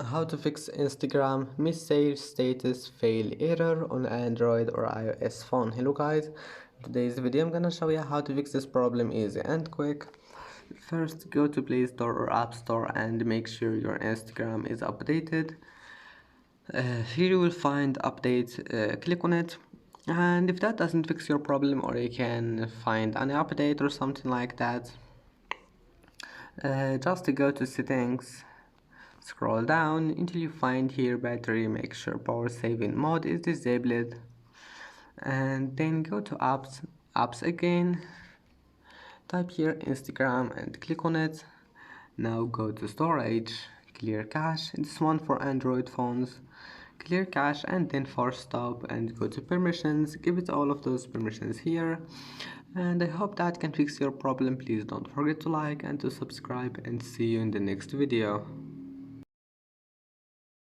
How to fix Instagram message status fail error on Android or iOS phone. Hello guys, in today's video I'm gonna show you how to fix this problem easy and quick. First, go to Play Store or App Store and make sure your Instagram is updated. Here you will find update, click on it, and if that doesn't fix your problem, or you can find an update or something like that, just go to settings, scroll down until you find here battery, make sure power saving mode is disabled, and then go to apps again, type here Instagram and click on it. Now go to storage, clear cache, this one for Android phones, clear cache, and then force stop and go to permissions, give it all of those permissions here. And I hope that can fix your problem. Please don't forget to like and to subscribe, and see you in the next video.